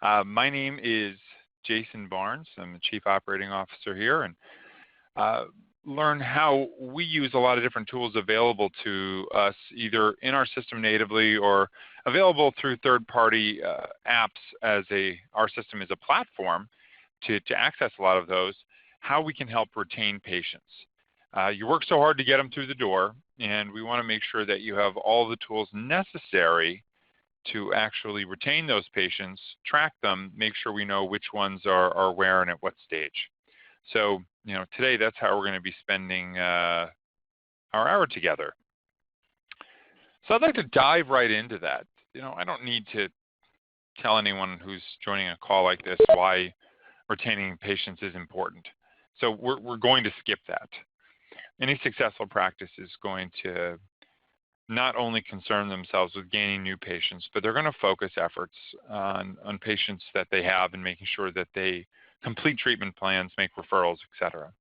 My name is Jason Barnes. I'm the Chief Operating Officer here, and learn how we use a lot of different tools available to us either in our system natively or available through third-party apps as our system is a platform to access a lot of those, how we can help retain patients. You work so hard to get them through the door, and we want to make sure that you have all the tools necessary to actually retain those patients, track them, make sure we know which ones are where and at what stage. So, today that's how we're going to be spending our hour together. So I'd like to dive right into that. I don't need to tell anyone who's joining a call like this why retaining patients is important. So we're going to skip that. Any successful practice is going to not only concern themselves with gaining new patients, but they're going to focus efforts on patients that they have and making sure that they complete treatment plans, make referrals, etc.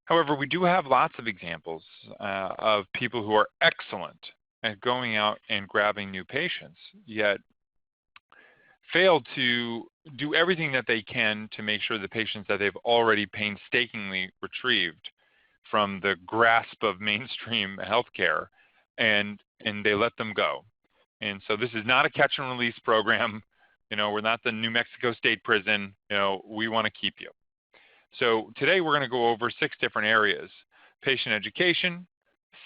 However, we do have lots of examples of people who are excellent at going out and grabbing new patients, yet fail to do everything that they can to make sure the patients that they've already painstakingly retrieved from the grasp of mainstream healthcare, and they let them go. And so this is not a catch and release program. We're not the New Mexico State Prison. We want to keep you. So today we're going to go over 6 different areas: patient education,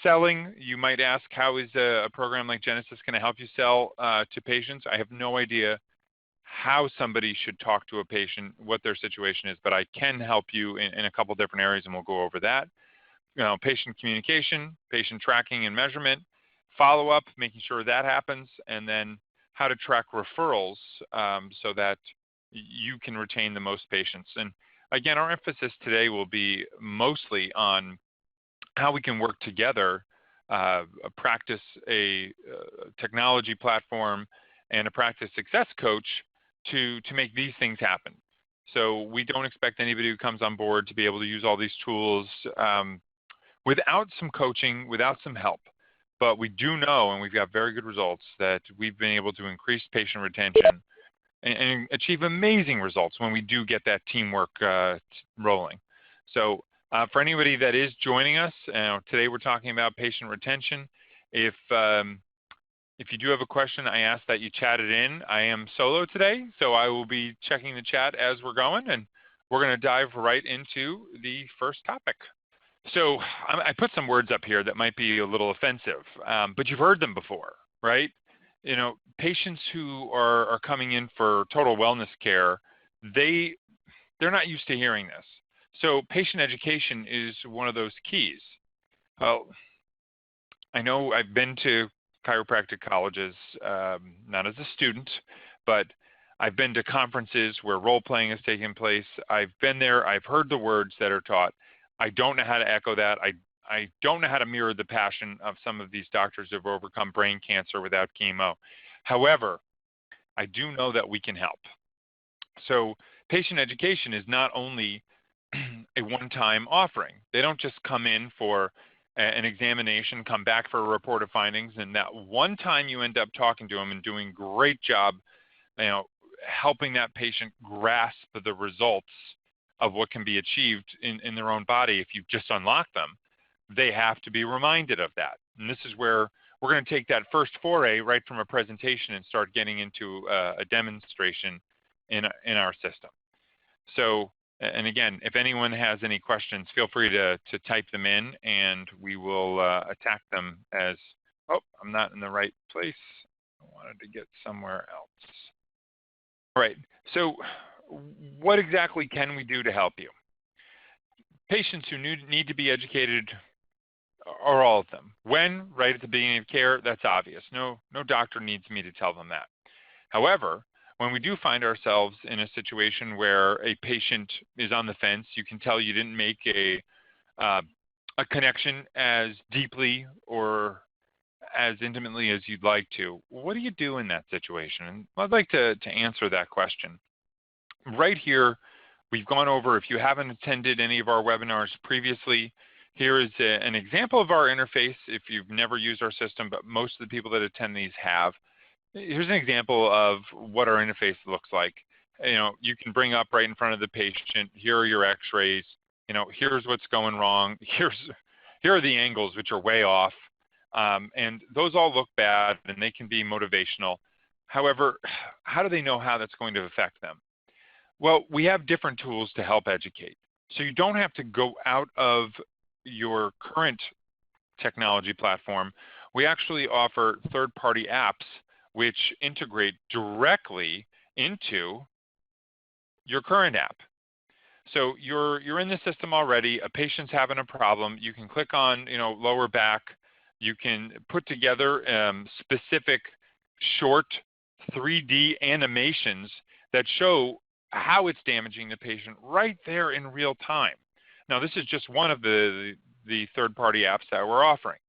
selling. You might ask, how is a program like Genesis going to help you sell to patients? I have no idea how somebody should talk to a patient, what their situation is, but I can help you in a couple different areas, and we'll go over that. Patient communication, patient tracking and measurement, follow-up, making sure that happens, and then how to track referrals so that you can retain the most patients. And again, our emphasis today will be mostly on how we can work together, practice a technology platform and a practice success coach to make these things happen. So we don't expect anybody who comes on board to be able to use all these tools without some coaching, without some help. But we do know, and we've got very good results, that we've been able to increase patient retention and achieve amazing results when we do get that teamwork rolling. So for anybody that is joining us, today we're talking about patient retention. If you do have a question, I ask that you chat it in. I am solo today, so I will be checking the chat as we're going, and we're going to dive right into the first topic. So I put some words up here that might be a little offensive, but you've heard them before, right? Patients who are coming in for total wellness care, they're not used to hearing this. So patient education is one of those keys. Well, I know I've been to chiropractic colleges, not as a student, but I've been to conferences where role-playing has taken place. I've been there. I've heard the words that are taught. I don't know how to echo that. I don't know how to mirror the passion of some of these doctors who have overcome brain cancer without chemo. However, I do know that we can help. So patient education is not only a one-time offering. They don't just come in for an examination, come back for a report of findings, and that one time you end up talking to them and doing a great job, helping that patient grasp the results of what can be achieved in their own body if you just unlock them. They have to be reminded of that. And this is where we're going to take that first foray right from a presentation and start getting into a demonstration in our system. So, and again, if anyone has any questions, feel free to type them in, and we will attack them as, I'm not in the right place. I wanted to get somewhere else. All right, so what exactly can we do to help you? Patients who need to be educated are all of them. When? Right at the beginning of care, that's obvious. No doctor needs me to tell them that. However, when we do find ourselves in a situation where a patient is on the fence, you can tell you didn't make a connection as deeply or as intimately as you'd like to, what do you do in that situation? And I'd like to answer that question. Right here, we've gone over, if you haven't attended any of our webinars previously, here is an example of our interface if you've never used our system, but most of the people that attend these have. Here's an example of what our interface looks like. You can bring up right in front of the patient, here are your x-rays, here's what's going wrong, here are the angles which are way off, and those all look bad and they can be motivational. However, how do they know how that's going to affect them? Well, we have different tools to help educate. So you don't have to go out of your current technology platform. We actually offer third-party apps which integrate directly into your current app. So you're in the system already. A patient's having a problem. You can click on lower back. You can put together specific short 3D animations that show how it's damaging the patient right there in real time. Now, this is just one of the third-party apps that we're offering.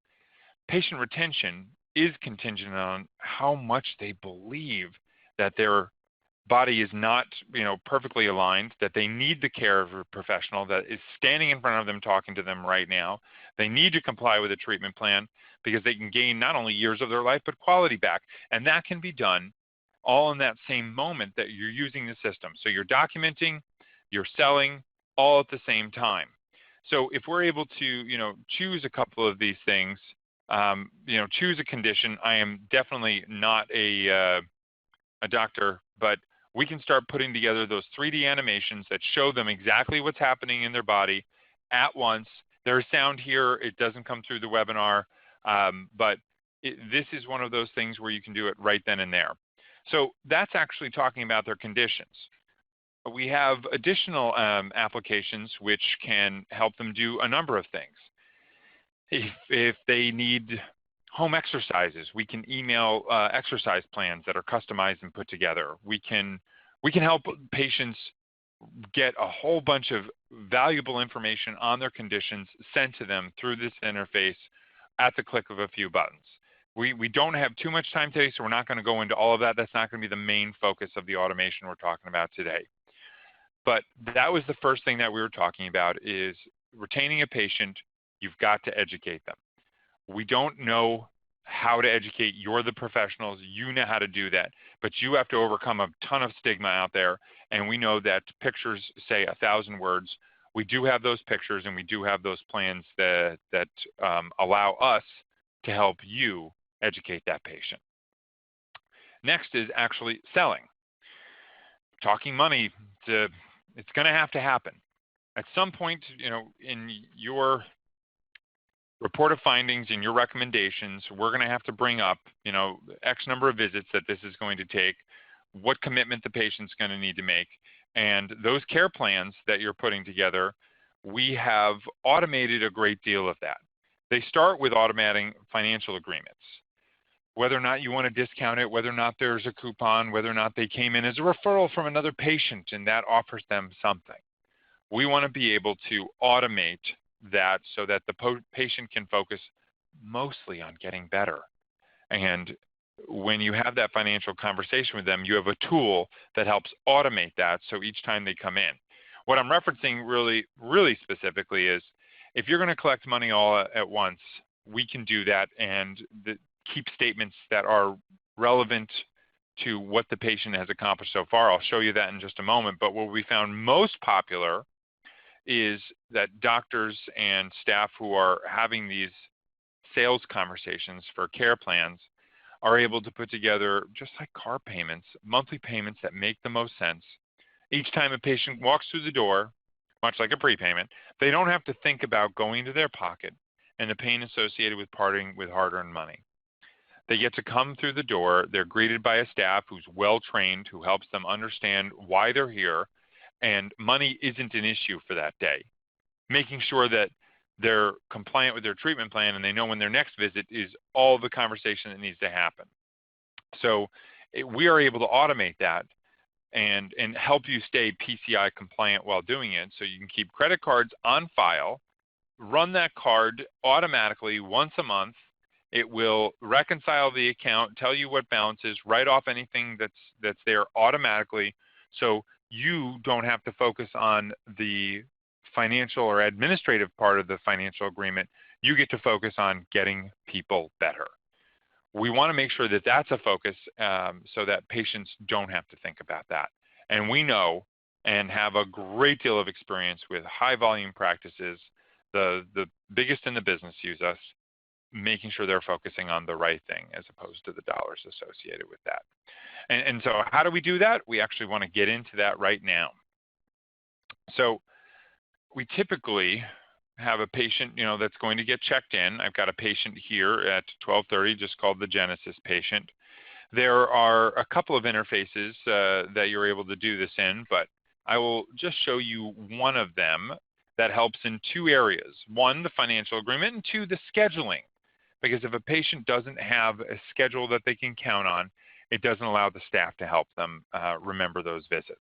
Patient retention is contingent on how much they believe that their body is not perfectly aligned, that they need the care of a professional that is standing in front of them talking to them right now. They need to comply with a treatment plan because they can gain not only years of their life but quality back. And that can be done all in that same moment that you're using the system. So you're documenting, you're selling, all at the same time. So if we're able to choose a couple of these things, choose a condition. I am definitely not a doctor, but we can start putting together those 3D animations that show them exactly what's happening in their body at once. There's sound here. It doesn't come through the webinar, but this is one of those things where you can do it right then and there. So that's actually talking about their conditions. We have additional applications which can help them do a number of things. If they need home exercises, we can email exercise plans that are customized and put together. We can help patients get a whole bunch of valuable information on their conditions sent to them through this interface at the click of a few buttons. We don't have too much time today, so we're not going to go into all of that. That's not going to be the main focus of the automation we're talking about today. But that was the first thing that we were talking about, is retaining a patient. You've got to educate them. We don't know how to educate. You're the professionals. You know how to do that. But you have to overcome a ton of stigma out there. And we know that pictures say 1,000 words. We do have those pictures, and we do have those plans that allow us to help you educate that patient. Next is actually selling. Talking money, it's going to have to happen. At some point, in your report of findings and your recommendations, we're going to have to bring up, X number of visits that this is going to take, what commitment the patient's going to need to make. And those care plans that you're putting together, we have automated a great deal of that. They start with automating financial agreements. Whether or not you want to discount it, whether or not there's a coupon, whether or not they came in as a referral from another patient and that offers them something. We want to be able to automate that so that the patient can focus mostly on getting better. And when you have that financial conversation with them, you have a tool that helps automate that so each time they come in. What I'm referencing really, really specifically is if you're going to collect money all at once, we can do that and keep statements that are relevant to what the patient has accomplished so far. I'll show you that in just a moment. But what we found most popular is that doctors and staff who are having these sales conversations for care plans are able to put together, just like car payments, monthly payments that make the most sense. Each time a patient walks through the door, much like a prepayment, they don't have to think about going into their pocket and the pain associated with parting with hard-earned money. They get to come through the door. They're greeted by a staff who's well-trained, who helps them understand why they're here, and money isn't an issue for that day. Making sure that they're compliant with their treatment plan and they know when their next visit is all the conversation that needs to happen. So we are able to automate that and help you stay PCI compliant while doing it, so you can keep credit cards on file, run that card automatically once a month. It will reconcile the account, tell you what balance is, write off anything that's there automatically, so you don't have to focus on the financial or administrative part of the financial agreement. You get to focus on getting people better. we want to make sure that that's a focus so that patients don't have to think about that. And we know and have a great deal of experience with high volume practices. The biggest in the business use us, making sure they're focusing on the right thing as opposed to the dollars associated with that. And so how do we do that? We actually want to get into that right now. So we typically have a patient, that's going to get checked in. I've got a patient here at 12:30, just called the Genesis patient. There are a couple of interfaces that you're able to do this in, but I will just show you one of them that helps in two areas. One, the financial agreement, and two, the scheduling. Because if a patient doesn't have a schedule that they can count on, it doesn't allow the staff to help them remember those visits.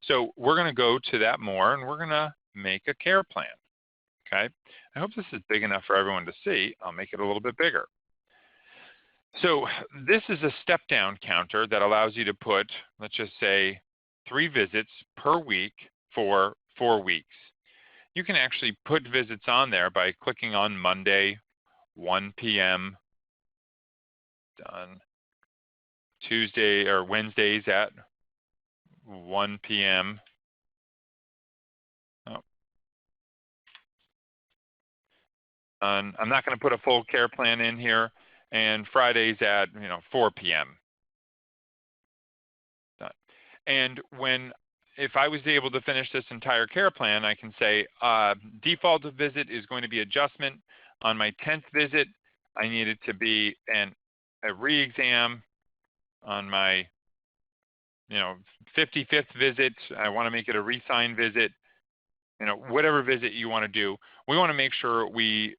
So we're going to go to that more, and we're going to make a care plan. Okay, I hope this is big enough for everyone to see. I'll make it a little bit bigger. So this is a step-down counter that allows you to put, let's just say, 3 visits per week for 4 weeks. You can actually put visits on there by clicking on Monday, 1 p.m., done. Tuesday or Wednesdays at 1 p.m. Oh. I'm not going to put a full care plan in here. And Fridays at 4 p.m. Done. And if I was able to finish this entire care plan, I can say default visit is going to be adjustment. On my 10th visit, I need it to be a re-exam. On my 55th visit, I want to make it a re-sign visit. Whatever visit you want to do, we want to make sure we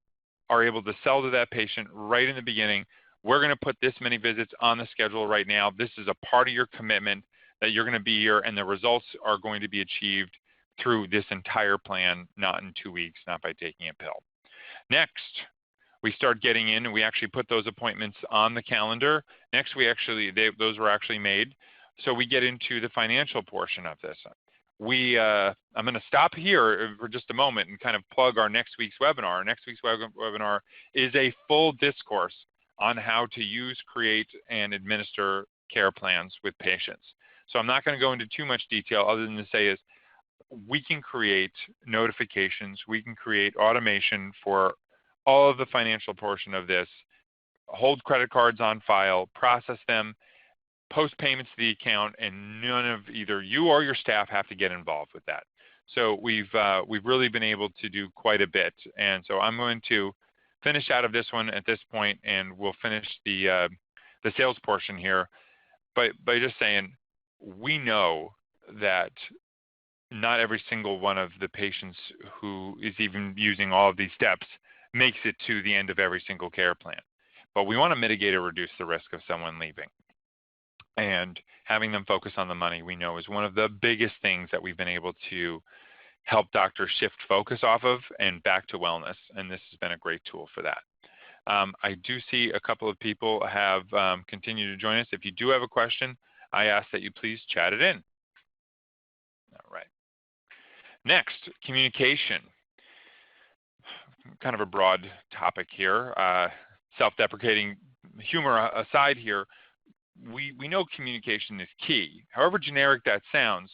are able to sell to that patient right in the beginning. We're going to put this many visits on the schedule right now. This is a part of your commitment that you're going to be here, and the results are going to be achieved through this entire plan, not in 2 weeks, not by taking a pill. Next, we start getting in, and we actually put those appointments on the calendar. Next, those were actually made. So we get into the financial portion of this. I'm going to stop here for just a moment and kind of plug our next week's webinar. Our next week's webinar is a full discourse on how to use, create, and administer care plans with patients. So I'm not going to go into too much detail other than to say is we can create notifications, we can create automation for all of the financial portion of this, hold credit cards on file, process them, post payments to the account, and none of either you or your staff have to get involved with that. So we've really been able to do quite a bit. And so I'm going to finish out of this one at this point, and we'll finish the sales portion here by just saying we know that not every single one of the patients who is even using all of these steps makes it to the end of every single care plan. But we want to mitigate or reduce the risk of someone leaving. And having them focus on the money, we know, is one of the biggest things that we've been able to help doctors shift focus off of and back to wellness. And this has been a great tool for that. I do see a couple of people have continued to join us. If you do have a question, I ask that you please chat it in. All right. Next, communication. Kind of a broad topic here. Self-deprecating humor aside here, we know communication is key. However generic that sounds,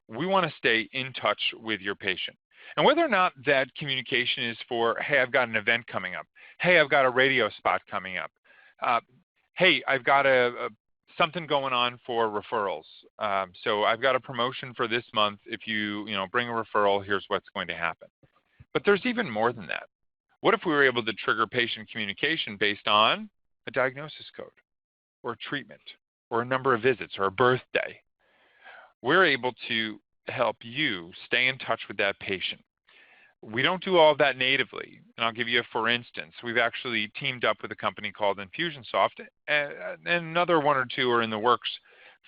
we want to stay in touch with your patient. And whether or not that communication is for, hey, I've got an event coming up. Hey, I've got a radio spot coming up. Hey, I've got something going on for referrals. So I've got a promotion for this month. If you bring a referral, here's what's going to happen. But there's even more than that. What if we were able to trigger patient communication based on a diagnosis code, or a treatment, or a number of visits, or a birthday? We're able to help you stay in touch with that patient. We don't do all of that natively. And I'll give you a for instance. We've actually teamed up with a company called Infusionsoft, and another one or two are in the works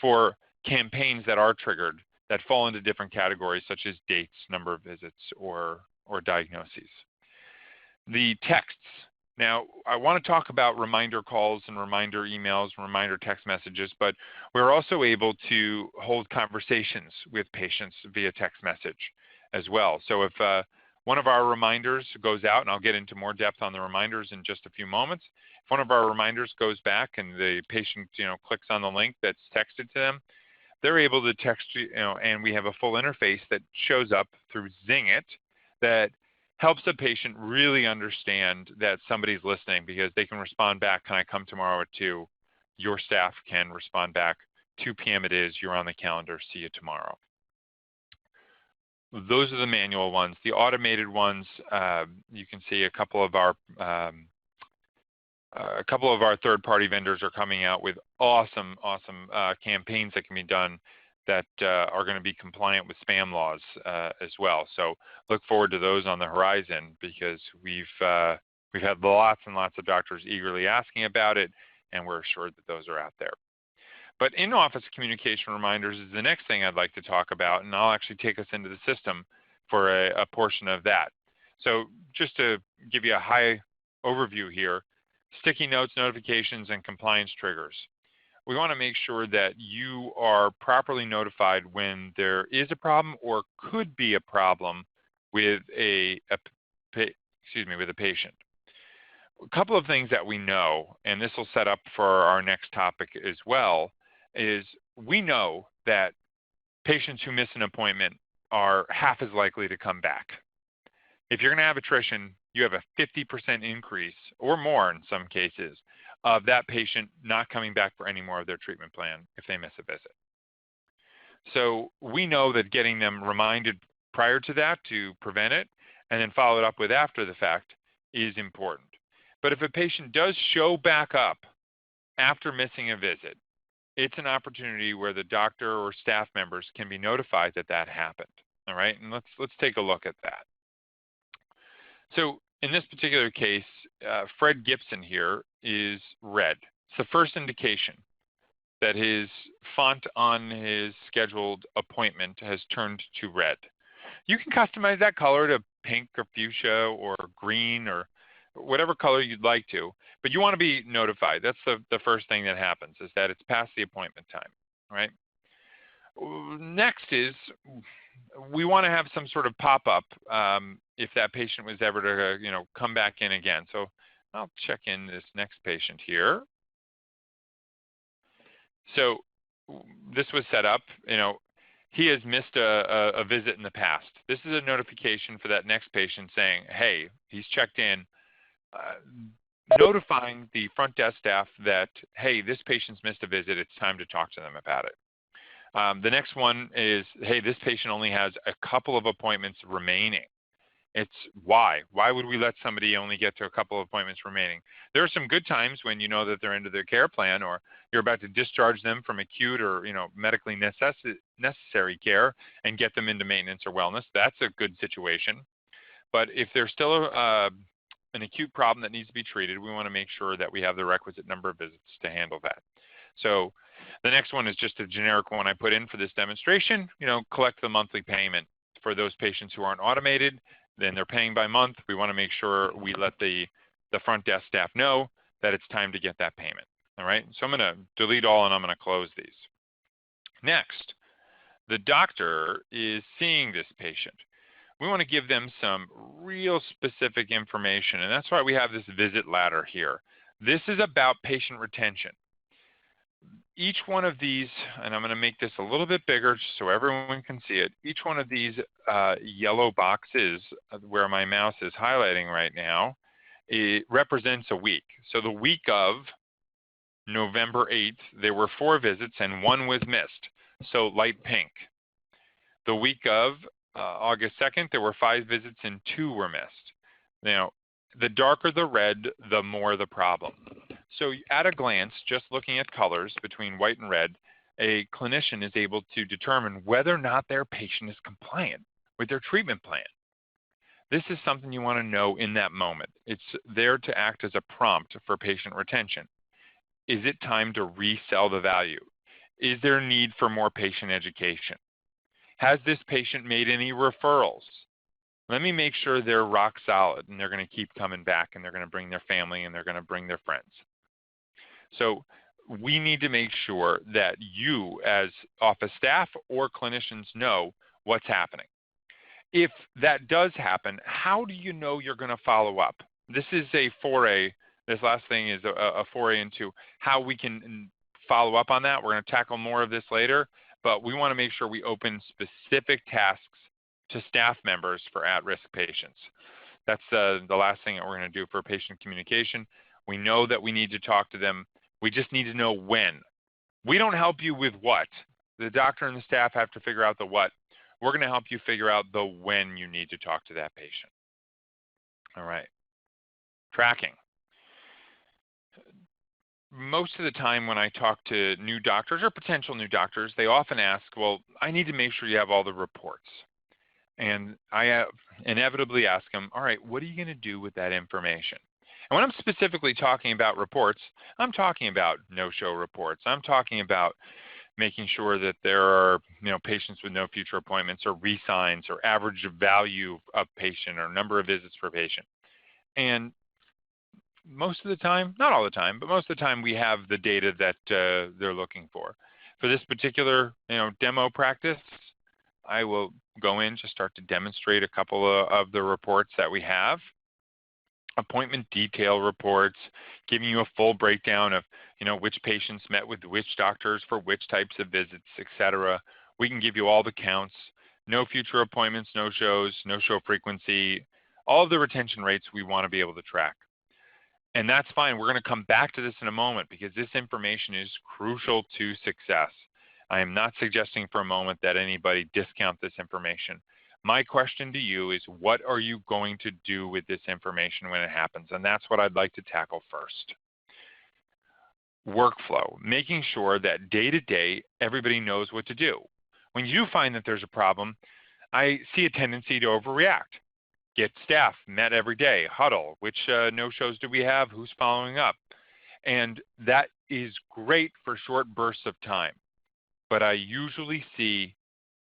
for campaigns that are triggered that fall into different categories, such as dates, number of visits, or diagnoses. The texts. Now, I want to talk about reminder calls and reminder emails, reminder text messages, but we're also able to hold conversations with patients via text message as well. So if one of our reminders goes out, and I'll get into more depth on the reminders in just a few moments. If one of our reminders goes back and the patient, clicks on the link that's texted to them, they're able to text and we have a full interface that shows up through Zing It that helps the patient really understand that somebody's listening, because they can respond back, "Can I come tomorrow at 2?" Your staff can respond back, "2 p.m. it is, you're on the calendar, see you tomorrow." Those are the manual ones. The automated ones, you can see a couple of our third-party vendors are coming out with awesome campaigns that can be done that are going to be compliant with spam laws as well. So look forward to those on the horizon, because we've had lots and lots of doctors eagerly asking about it, and we're assured that those are out there. But in-office communication reminders is the next thing I'd like to talk about, and I'll actually take us into the system for a portion of that. So just to give you a high overview here, sticky notes, notifications, and compliance triggers. We want to make sure that you are properly notified when there is a problem or could be a problem with a patient. A couple of things that we know, and this will set up for our next topic as well, is we know that patients who miss an appointment are half as likely to come back. If you're going to have attrition, you have a 50% increase or more in some cases of that patient not coming back for any more of their treatment plan if they miss a visit. So we know that getting them reminded prior to that to prevent it, and then followed up with after the fact, is important. But if a patient does show back up after missing a visit, it's an opportunity where the doctor or staff members can be notified that that happened. All right, and let's take a look at that. So in this particular case, Fred Gibson here is red. It's the first indication that his font on his scheduled appointment has turned to red. You can customize that color to pink or fuchsia or green or whatever color you'd like to, but you want to be notified. That's the first thing that happens, is that it's past the appointment time, right? Next is we want to have some sort of pop-up if that patient was ever to come back in again. So I'll check in this next patient here. So this was set up, he has missed a visit in the past. This is a notification for that next patient saying, hey, he's checked in, notifying the front desk staff that, hey, this patient's missed a visit, it's time to talk to them about it. The next one is, hey, this patient only has a couple of appointments remaining. It's why? Why would we let somebody only get to a couple of appointments remaining? There are some good times when you know that they're into their care plan, or you're about to discharge them from acute or medically necessary care and get them into maintenance or wellness. That's a good situation. But if there's still an acute problem that needs to be treated, we want to make sure that we have the requisite number of visits to handle that. So the next one is just a generic one I put in for this demonstration, collect the monthly payment for those patients who aren't automated. Then they're paying by month. We want to make sure we let the front desk staff know that it's time to get that payment. All right, so I'm going to delete all and I'm going to close these. Next, the doctor is seeing this patient. We want to give them some real specific information, and that's why we have this visit ladder here. This is about patient retention. Each one of these, and I'm going to make this a little bit bigger so everyone can see it, each one of these yellow boxes where my mouse is highlighting right now, it represents a week. So the week of November 8th, there were 4 visits and 1 was missed, so light pink. The week of August 2nd, there were 5 visits and 2 were missed. Now, the darker the red, the more the problem. So at a glance, just looking at colors between white and red, a clinician is able to determine whether or not their patient is compliant with their treatment plan. This is something you want to know in that moment. It's there to act as a prompt for patient retention. Is it time to resell the value? Is there a need for more patient education? Has this patient made any referrals? Let me make sure they're rock solid and they're going to keep coming back and they're going to bring their family and they're going to bring their friends. So we need to make sure that you as office staff or clinicians know what's happening. If that does happen, how do you know you're going to follow up? This is a foray. This last thing is a foray into how we can follow up on that. We're going to tackle more of this later, but we want to make sure we open specific tasks to staff members for at-risk patients. That's the last thing that we're going to do for patient communication. We know that we need to talk to them. We just need to know when. We don't help you with what. The doctor and the staff have to figure out the what. We're going to help you figure out the when you need to talk to that patient. All right. Tracking. Most of the time when I talk to new doctors or potential new doctors, they often ask, well, I need to make sure you have all the reports. And I inevitably ask them, all right, what are you going to do with that information? And when I'm specifically talking about reports, I'm talking about no-show reports. I'm talking about making sure that there are patients with no future appointments or re-signs or average value of patient or number of visits per patient. And most of the time, not all the time, but most of the time we have the data that they're looking for. For this particular demo practice, I will go in, just start to demonstrate a couple of the reports that we have. Appointment detail reports, giving you a full breakdown of which patients met with which doctors for which types of visits, etc. We can give you all the counts, no future appointments, no shows, no show frequency, all of the retention rates we want to be able to track. And that's fine. We're going to come back to this in a moment because this information is crucial to success. I am not suggesting for a moment that anybody discount this information. My question to you is, what are you going to do with this information when it happens? And that's what I'd like to tackle first. Workflow, making sure that day to day, everybody knows what to do. When you do find that there's a problem, I see a tendency to overreact. Get staff met every day, huddle, which no-shows do we have, who's following up? And that is great for short bursts of time. But I usually see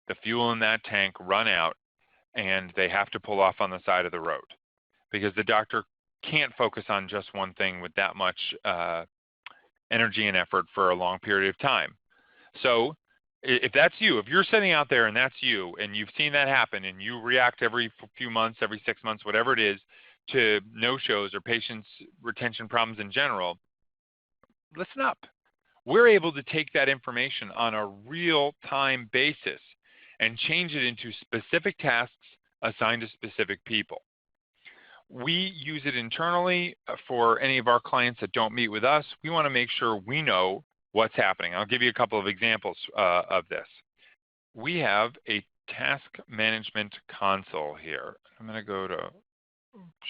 the fuel in that tank run out and they have to pull off on the side of the road because the doctor can't focus on just one thing with that much energy and effort for a long period of time. So if that's you, if you're sitting out there and that's you and you've seen that happen and you react every few months, every 6 months, whatever it is, to no-shows or patients' retention problems in general, listen up. We're able to take that information on a real-time basis and change it into specific tasks assigned to specific people. We use it internally for any of our clients that don't meet with us. We want to make sure we know what's happening. I'll give you a couple of examples of this. We have a task management console here. I'm going to go to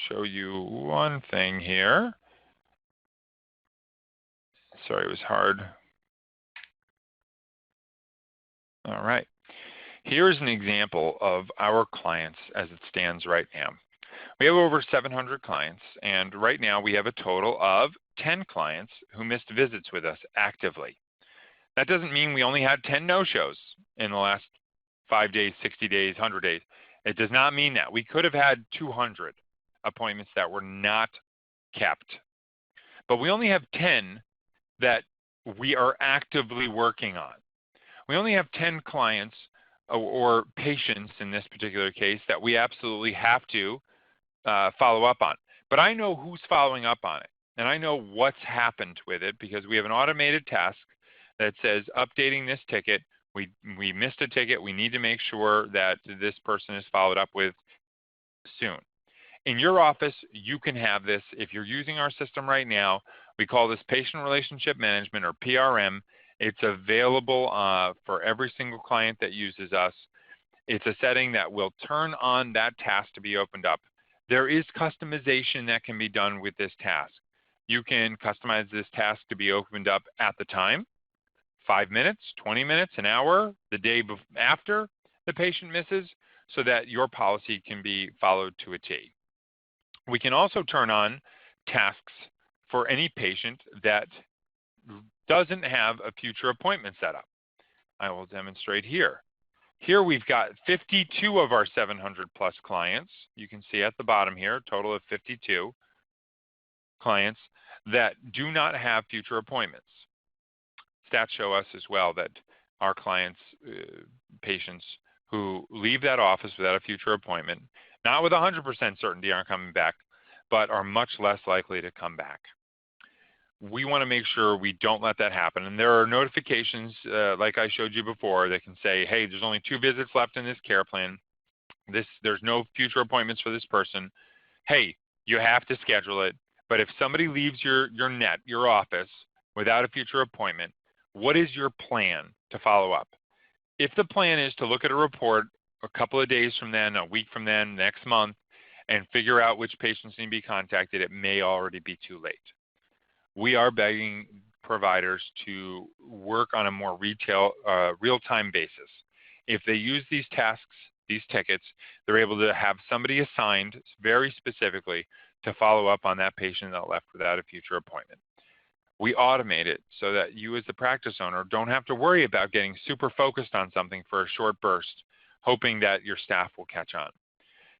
show you one thing here. Sorry, it was hard. All right. Here's an example of our clients as it stands right now. We have over 700 clients, and right now we have a total of 10 clients who missed visits with us actively. That doesn't mean we only had 10 no-shows in the last 5 days, 60 days, 100 days. It does not mean that. We could have had 200 appointments that were not kept. But we only have 10 that we are actively working on. We only have 10 clients or patients in this particular case that we absolutely have to follow up on. But I know who's following up on it, and I know what's happened with it because we have an automated task that says updating this ticket. We missed a ticket. We need to make sure that this person is followed up with soon. In your office, you can have this. If you're using our system right now, we call this Patient Relationship Management or PRM. It's available for every single client that uses us. It's a setting that will turn on that task to be opened up. There is customization that can be done with this task. You can customize this task to be opened up at the time, 5 minutes, 20 minutes, an hour, the day after the patient misses, so that your policy can be followed to a T. We can also turn on tasks for any patient that doesn't have a future appointment set up. I will demonstrate here. Here we've got 52 of our 700 plus clients. You can see at the bottom here, a total of 52 clients that do not have future appointments. Stats show us as well that our clients, patients who leave that office without a future appointment, not with 100% certainty aren't coming back, but are much less likely to come back. We want to make sure we don't let that happen. And there are notifications, like I showed you before, that can say, hey, there's only 2 visits left in this care plan. There's no future appointments for this person. Hey, you have to schedule it. But if somebody leaves your office, without a future appointment, what is your plan to follow up? If the plan is to look at a report a couple of days from then, a week from then, next month, and figure out which patients need to be contacted, it may already be too late. We are begging providers to work on a more real-time basis. If they use these tasks, these tickets, they're able to have somebody assigned very specifically to follow up on that patient that left without a future appointment. We automate it so that you as the practice owner don't have to worry about getting super focused on something for a short burst, hoping that your staff will catch on.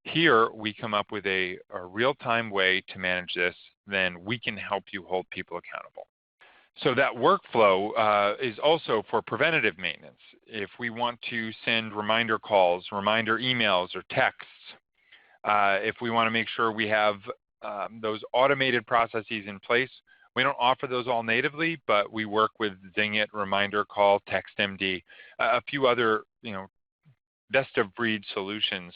Here, we come up with a real-time way to manage this, then we can help you hold people accountable. So that workflow is also for preventative maintenance. If we want to send reminder calls, reminder emails, or texts, if we want to make sure we have those automated processes in place, we don't offer those all natively, but we work with Zingit, Reminder Call, TextMD, a few other best-of-breed solutions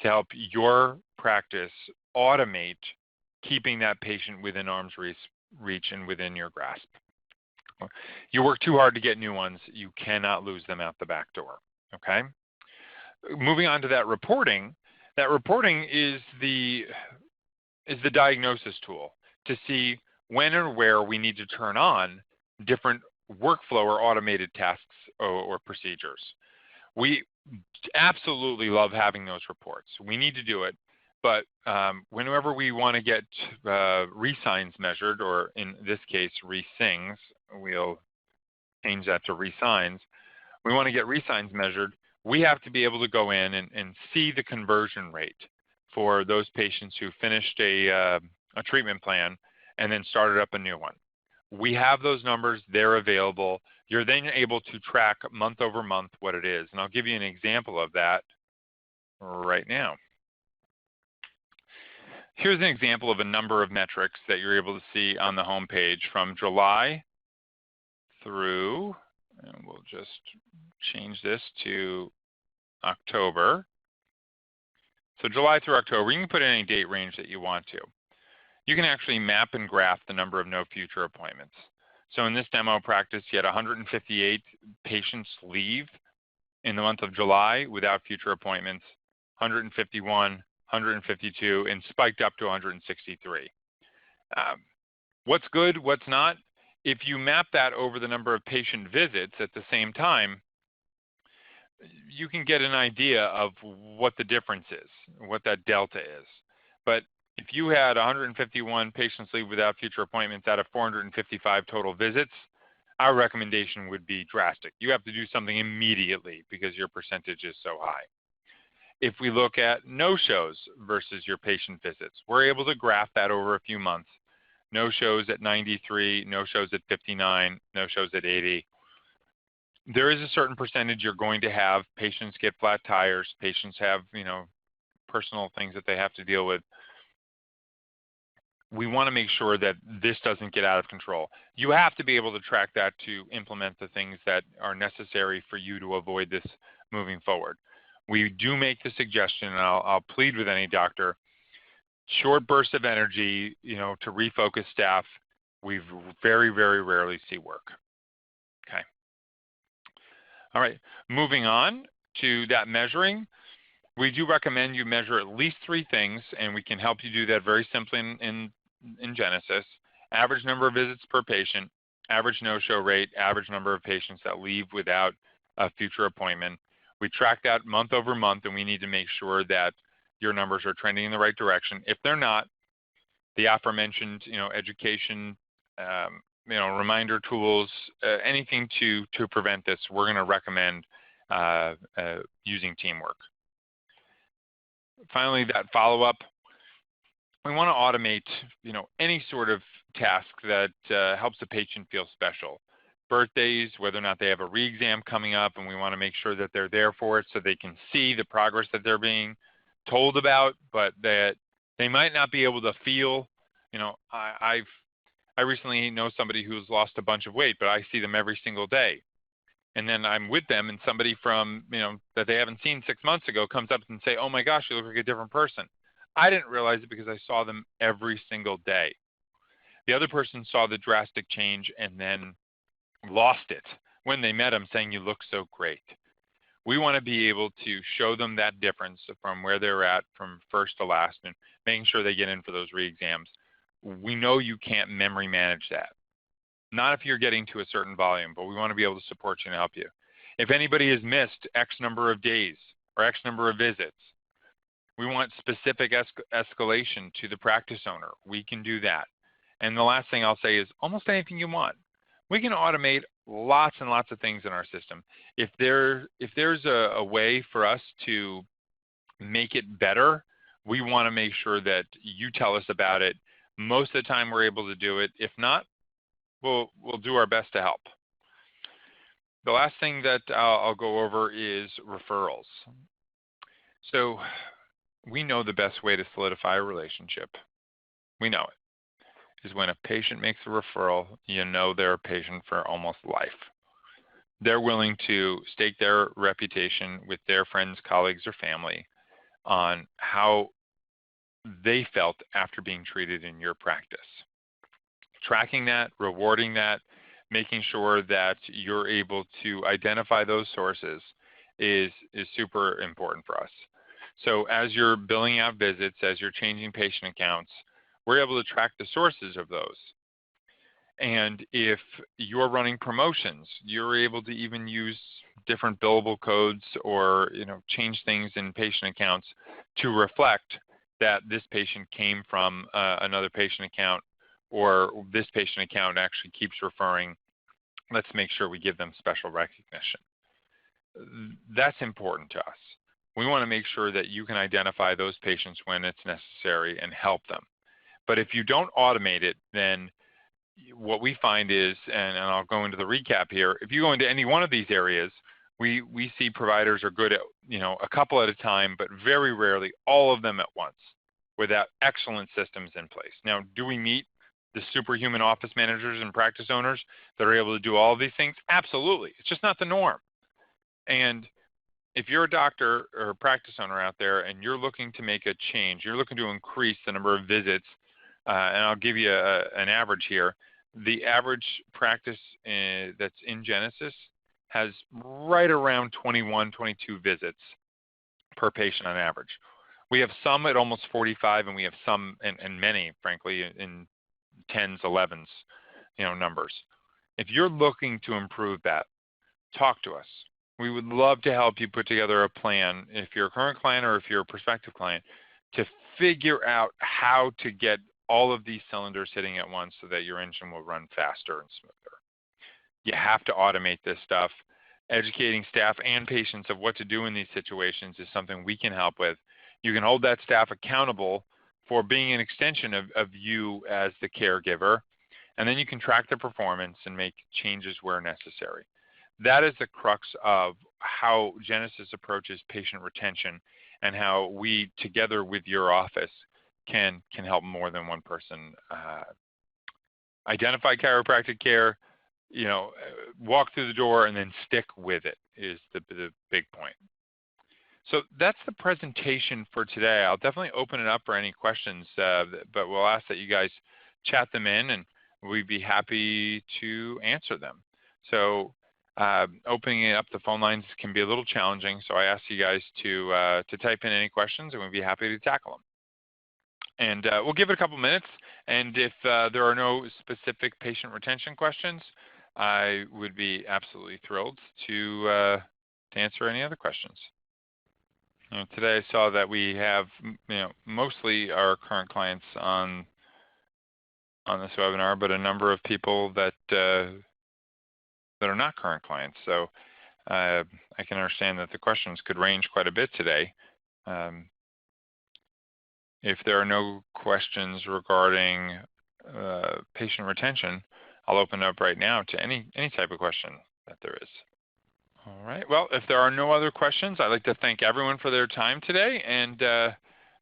to help your practice automate keeping that patient within arm's reach and within your grasp. You work too hard to get new ones, you cannot lose them out the back door, okay? Moving on to that reporting is the diagnosis tool to see when or where we need to turn on different workflow or automated tasks or procedures. We absolutely love having those reports. We need to do it, but whenever we want to get re-signs measured, or in this case, re-sings, we'll change that to re-signs. We want to get re-signs measured. We have to be able to go in and see the conversion rate for those patients who finished a treatment plan and then started up a new one. We have those numbers, they're available. You're then able to track month over month what it is. And I'll give you an example of that right now. Here's an example of a number of metrics that you're able to see on the home page from July through, and we'll just change this to October. So July through October, you can put in any date range that you want to. You can actually map and graph the number of no future appointments. So in this demo practice, you had 158 patients leave in the month of July without future appointments, 151, 152, and spiked up to 163. What's good, what's not? If you map that over the number of patient visits at the same time, you can get an idea of what the difference is, what that delta is. But if you had 151 patients leave without future appointments out of 455 total visits, our recommendation would be drastic. You have to do something immediately because your percentage is so high. If we look at no-shows versus your patient visits, we're able to graph that over a few months. No-shows at 93, no-shows at 59, no-shows at 80. There is a certain percentage you're going to have. Patients get flat tires. Patients have, personal things that they have to deal with. We want to make sure that this doesn't get out of control. You have to be able to track that to implement the things that are necessary for you to avoid this moving forward. We do make the suggestion, and I'll plead with any doctor, short bursts of energy, to refocus staff, we very, very rarely see work. Okay. All right, moving on to that measuring. We do recommend you measure at least 3 things, and we can help you do that very simply in Genesis. Average number of visits per patient, average no-show rate, average number of patients that leave without a future appointment. We track that month over month, and we need to make sure that your numbers are trending in the right direction. If they're not, the aforementioned, education, reminder tools, anything to prevent this, we're going to recommend using teamwork. Finally, that follow-up. We want to automate, any sort of task that helps the patient feel special. birthdays, whether or not they have a re-exam coming up, and we want to make sure that they're there for it so they can see the progress that they're being told about, but that they might not be able to feel. You know, I recently know somebody who's lost a bunch of weight, but I see them every single day. And then I'm with them, and somebody from, that they haven't seen 6 months ago comes up and say, "Oh my gosh, you look like a different person." I didn't realize it because I saw them every single day. The other person saw the drastic change and then lost it when they met him, saying, "You look so great." We want to be able to show them that difference from where they're at from first to last, and making sure they get in for those re-exams. We know you can't memory manage that. Not if you're getting to a certain volume, but we want to be able to support you and help you. If anybody has missed X number of days or X number of visits, we want specific escalation to the practice owner. We can do that. And the last thing I'll say is almost anything you want. We can automate lots and lots of things in our system. If there's a way for us to make it better, we want to make sure that you tell us about it. Most of the time we're able to do it. If not, we'll do our best to help. The last thing that I'll go over is referrals. So we know the best way to solidify a relationship. We know it is when a patient makes a referral, you know they're a patient for almost life. They're willing to stake their reputation with their friends, colleagues, or family on how they felt after being treated in your practice. Tracking that, rewarding that, making sure that you're able to identify those sources is super important for us. So as you're billing out visits, as you're changing patient accounts, we're able to track the sources of those. And if you're running promotions, you're able to even use different billable codes or change things in patient accounts to reflect that this patient came from another patient account, or this patient account actually keeps referring. Let's make sure we give them special recognition. That's important to us. We want to make sure that you can identify those patients when it's necessary and help them. But if you don't automate it, then what we find is, and I'll go into the recap here, if you go into any one of these areas, we see providers are good at a couple at a time, but very rarely all of them at once without excellent systems in place. Now, do we meet the superhuman office managers and practice owners that are able to do all of these things? Absolutely. It's just not the norm. And if you're a doctor or a practice owner out there and you're looking to make a change, you're looking to increase the number of visits, and I'll give you an average here. The average practice that's in Genesis has right around 21, 22 visits per patient on average. We have some at almost 45, and we have some, and many, frankly, in 10s, 11s, numbers. If you're looking to improve that, talk to us. We would love to help you put together a plan, if you're a current client or if you're a prospective client, to figure out how to get all of these cylinders hitting at once so that your engine will run faster and smoother. You have to automate this stuff. Educating staff and patients of what to do in these situations is something we can help with. You can hold that staff accountable for being an extension of you as the caregiver, and then you can track their performance and make changes where necessary. That is the crux of how Genesis approaches patient retention, and how we, together with your office, can help more than one person identify chiropractic care, walk through the door and then stick with it is the big point. So that's the presentation for today. I'll definitely open it up for any questions, but we'll ask that you guys chat them in, and we'd be happy to answer them. So opening up the phone lines can be a little challenging, so I ask you guys to type in any questions, and we'd be happy to tackle them. And we'll give it a couple minutes, and if there are no specific patient retention questions, I would be absolutely thrilled to answer any other questions. Today I saw that we have mostly our current clients on this webinar, but a number of people that are not current clients. So I can understand that the questions could range quite a bit today. If there are no questions regarding patient retention, I'll open it up right now to any type of question that there is. All right. Well, if there are no other questions, I'd like to thank everyone for their time today. And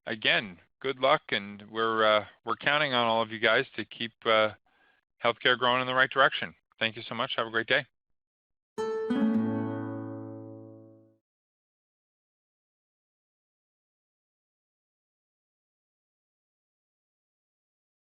again, good luck. And we're counting on all of you guys to keep healthcare growing in the right direction. Thank you so much. Have a great day.